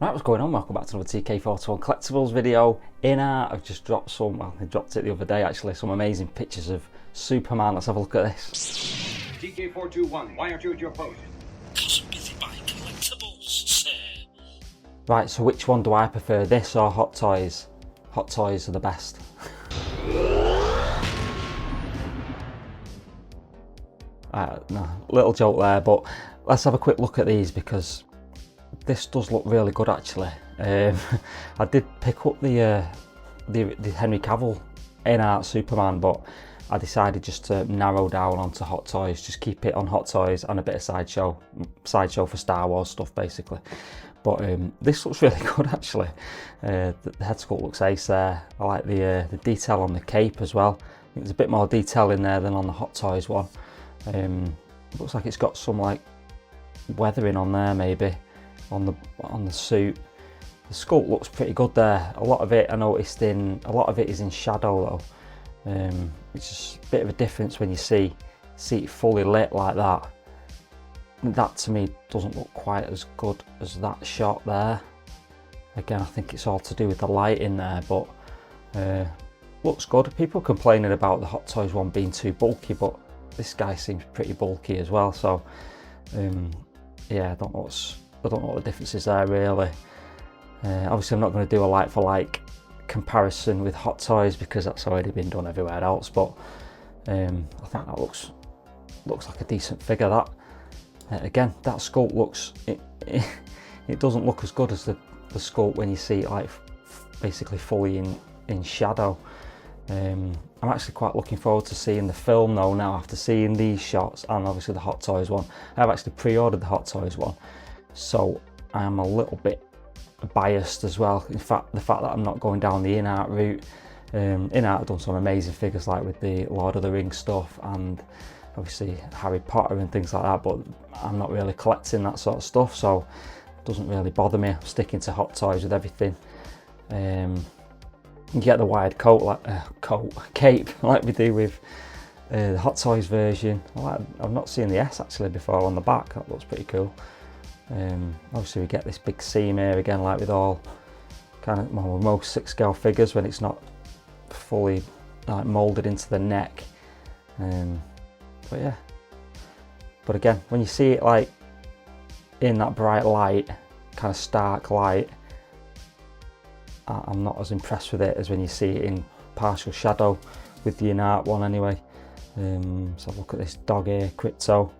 Right, what's going on? Welcome back to another TK41 collectibles video. InArt, I've just dropped some, well, I dropped it the other day actually, some amazing pictures of Superman. Let's have a look at this. TK421, why aren't you at your post? Because I'm busy buying collectibles, sir. Right, so which one do I prefer, this or Hot Toys? Hot Toys are the best. No, little joke there, but let's have a quick look at these because this does look really good actually. I did pick up the Henry Cavill InArt Superman, but I decided just to narrow down onto Hot Toys, just keep it on Hot Toys and a bit of sideshow for Star Wars stuff basically. But this looks really good actually. The head sculpt looks ace there. I like the detail on the cape as well. I think there's a bit more detail in there than on the Hot Toys one. Looks like it's got some like weathering on there maybe on the suit. The sculpt looks pretty good there. A lot of it I noticed a lot of it is in shadow though. It's just a bit of a difference when you see it fully lit like that. That to me doesn't look quite as good as that shot there. Again, I think it's all to do with the light in there, but looks good. People complaining about the Hot Toys one being too bulky, but this guy seems pretty bulky as well. So yeah, I don't know what the difference is there really. Obviously I'm not going to do a like for like comparison with Hot Toys because that's already been done everywhere else, but I think that looks like a decent figure. That again, that sculpt looks, it doesn't look as good as the sculpt when you see it like basically fully in shadow. I'm actually quite looking forward to seeing the film though now, after seeing these shots and obviously the Hot Toys one. I've actually pre-ordered the Hot Toys one, so I'm a little bit biased as well. In fact, the fact that I'm not going down the InArt route. InArt have done some amazing figures like with the Lord of the Rings stuff and obviously Harry Potter and things like that, but I'm not really collecting that sort of stuff, so it doesn't really bother me. I'm sticking to Hot Toys with everything. You get the wide coat, cape like we do with the Hot Toys version. I've not seen the S actually before on the back. That looks pretty cool. Obviously we get this big seam here again, like with all kind of most 6-scale figures when it's not fully like moulded into the neck. But yeah, but again, when you see it like in that bright light, kind of stark light, I'm not as impressed with it as when you see it in partial shadow with the InArt one anyway. So look at this dog here, Crypto.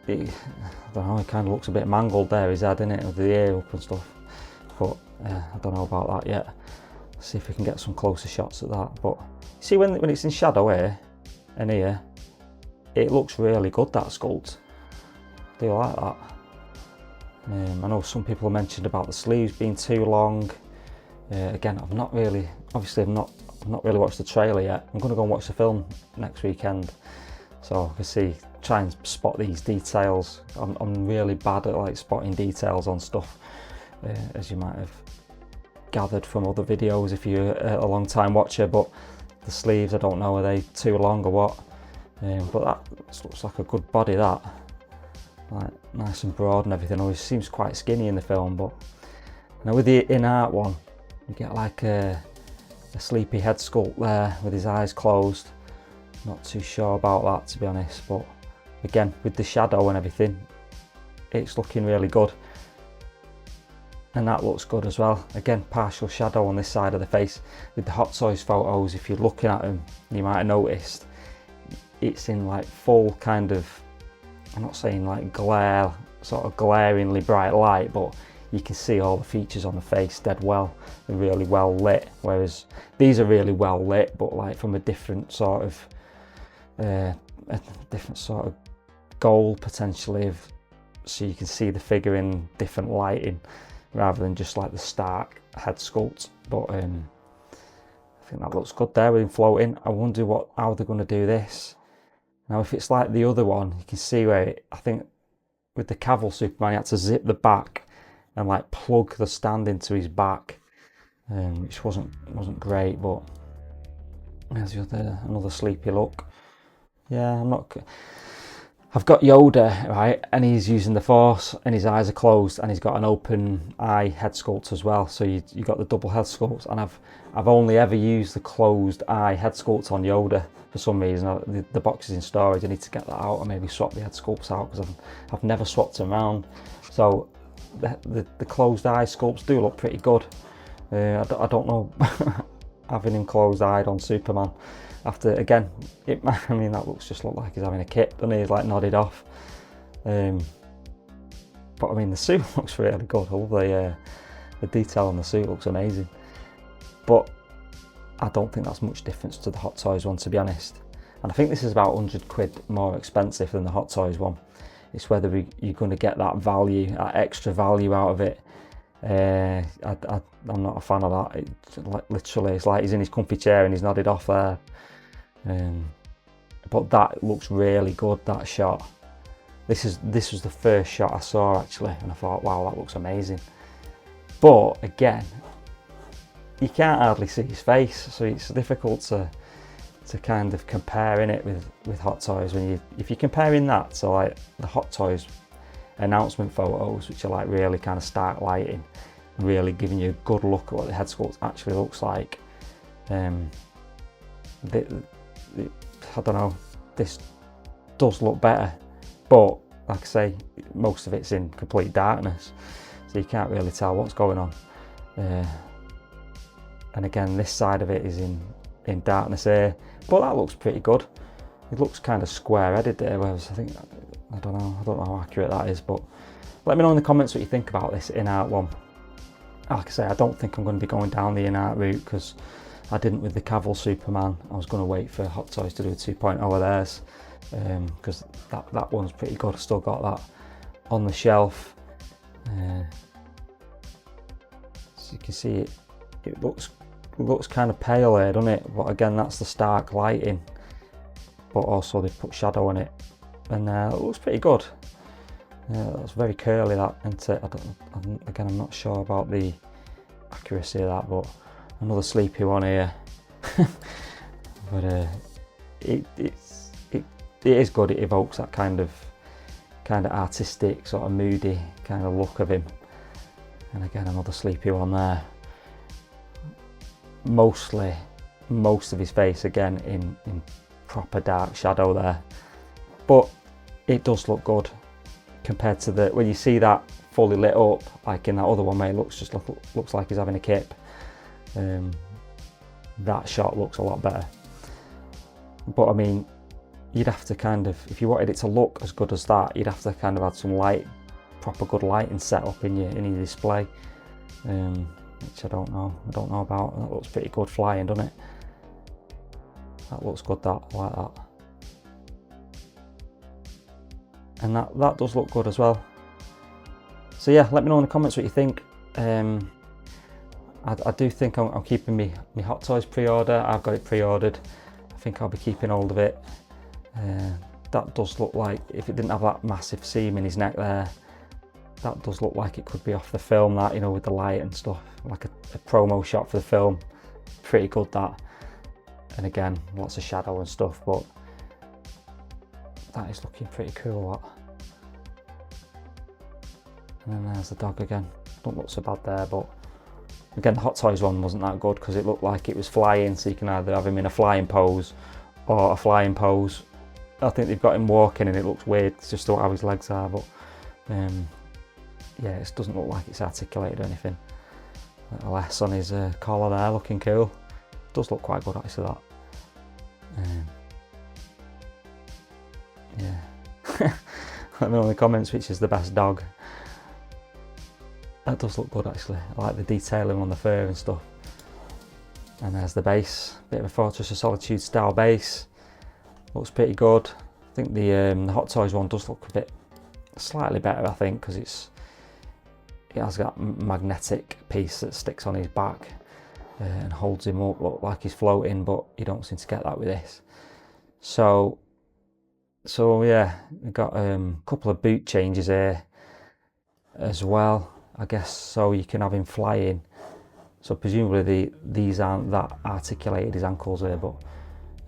I don't know, it kind of looks a bit mangled there, his head, innit, with the ear up and stuff. But I don't know about that yet. Let's see if we can get some closer shots at that. But see when it's in shadow here and here, it looks really good, that sculpt. I do like that. I know some people have mentioned about the sleeves being too long. Again, I've not really really watched the trailer yet. I'm going to go and watch the film next weekend, so I can try and spot these details. I'm really bad at like spotting details on stuff, as you might have gathered from other videos if you're a long time watcher. But the sleeves, I don't know, are they too long or what? But that looks like a good body, that. Like nice and broad and everything. Always seems quite skinny in the film, but now with the InArt one, you get like a sleepy head sculpt there with his eyes closed. Not too sure about that, to be honest, but again, with the shadow and everything, it's looking really good. And that looks good as well. Again, partial shadow on this side of the face. With the Hot Toys photos, if you're looking at them, you might have noticed it's in like full kind of, I'm not saying like glare, sort of glaringly bright light, but you can see all the features on the face dead well. They're really well lit, whereas these are really well lit, but like from a different sort of goal potentially, so you can see the figure in different lighting rather than just like the stark head sculpt. But I think that looks good there with him floating. I wonder how they're going to do this. Now if it's like the other one, you can see where I think with the Cavill Superman, he had to zip the back and like plug the stand into his back, which wasn't great. But there's another sleepy look. Yeah, I've got Yoda, right, and he's using the Force and his eyes are closed and he's got an open eye head sculpt as well. So you got the double head sculpt, and I've only ever used the closed eye head sculpt on Yoda for some reason. The box is in storage, I need to get that out and maybe swap the head sculpts out because I've never swapped them around. So the closed eye sculpts do look pretty good. I don't know having him closed eyed on Superman. After, again, I mean, that looks like he's having a kip, doesn't he? He's like nodded off. But I mean, the suit looks really good. All the detail on the suit looks amazing. But I don't think that's much difference to the Hot Toys one, to be honest. And I think this is about 100 quid more expensive than the Hot Toys one. It's whether you're going to get that value, that extra value out of it. I'm not a fan of that. Literally, it's like he's in his comfy chair and he's nodded off there. But that looks really good, that shot. This was the first shot I saw actually, and I thought, wow, that looks amazing. But again, you can't hardly see his face, so it's difficult to kind of compare in it with Hot Toys. If you're comparing that to like the Hot Toys announcement photos, which are like really kind of stark lighting, really giving you a good look at what the head sculpt actually looks like. I don't know, this does look better, but like I say, most of it's in complete darkness, so you can't really tell what's going on. And again, this side of it is in darkness here, but that looks pretty good. It looks kind of square-headed there, whereas I don't know how accurate that is, but let me know in the comments what you think about this InArt one. Like I say, I don't think I'm going to be going down the InArt route because I didn't with the Cavill Superman. I was going to wait for Hot Toys to do a 2.0 of theirs because that one's pretty good. I've still got that on the shelf. So you can see it looks kind of pale there, doesn't it? But again, that's the stark lighting. But also they put shadow on it, and it looks pretty good. That's very curly, that, isn't it? Again, I'm not sure about the accuracy of that, but another sleepy one here. But it is good. It evokes that kind of artistic, sort of moody kind of look of him. And again, another sleepy one there. Most of his face again in proper dark shadow there, but it does look good compared to when you see that fully lit up, like in that other one where it looks like he's having a kip. That shot looks a lot better. But I mean, you'd have to kind of, if you wanted it to look as good as that, you'd have to kind of add some light, proper good lighting set up in your display, which I don't know about. That looks pretty good flying, doesn't it? That looks good, that, I like that. And that does look good as well. So yeah, let me know in the comments what you think. I do think I'm keeping my Hot Toys pre-order. I've got it pre-ordered. I think I'll be keeping hold of it. That does look like, if it didn't have that massive seam in his neck there, that does look like it could be off the film, that, you know, with the light and stuff, like a promo shot for the film. Pretty good, that. And again, lots of shadow and stuff, but that is looking pretty cool, that. And then there's the dog again. Don't look so bad there, but again, the Hot Toys one wasn't that good because it looked like it was flying, so you can either have him in a flying pose or a flying pose. I think they've got him walking and it looks weird, it's just how his legs are, but yeah, it doesn't look like it's articulated or anything. Little S on his collar there, looking cool. Does look quite good actually, that. Yeah. Let me know in the comments which is the best dog. That does look good actually. I like the detailing on the fur and stuff. And there's the base, bit of a Fortress of Solitude style base. Looks pretty good. I think the Hot Toys one does look a bit slightly better, I think, because it has that magnetic piece that sticks on his back and holds him up, look like he's floating, but you don't seem to get that with this. So yeah, we've got a couple of boot changes here as well, I guess, so you can have him flying. So presumably these aren't that articulated, his ankles here, but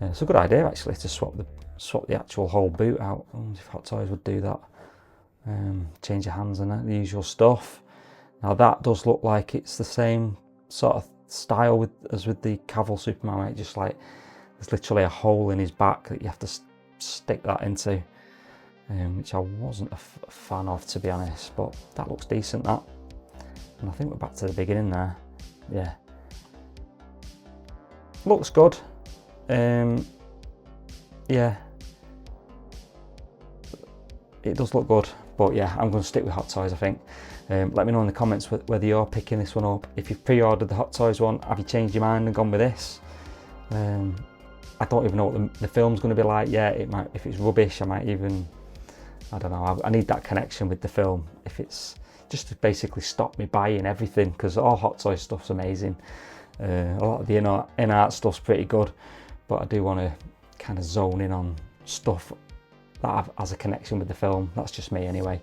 it's a good idea actually to swap swap the actual whole boot out. I wonder if Hot Toys would do that. Change your hands and the usual stuff. Now that does look like it's the same sort of style as with the Cavill Superman, right? Just like there's literally a hole in his back that you have to stick that into, which I wasn't a fan of, to be honest, but that looks decent, that. And I think we're back to the beginning there. Yeah, looks good. Yeah, it does look good, but yeah, I'm going to stick with Hot Toys, I think. Let me know in the comments whether you're picking this one up. If you've pre-ordered the Hot Toys one, have you changed your mind and gone with this? I don't even know what the film's going to be like yet. It might, if it's rubbish, I might even, I don't know. I need that connection with the film. If it's just to basically stop me buying everything, because all Hot Toys stuff's amazing. A lot of the InArt stuff's pretty good, but I do want to kind of zone in on stuff that has a connection with the film. That's just me anyway.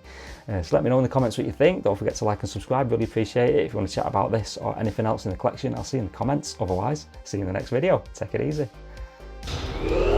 So let me know in the comments what you think. Don't forget to like and subscribe, really appreciate it. If you want to chat about this or anything else in the collection, I'll see you in the comments. Otherwise, see you in the next video. Take it easy.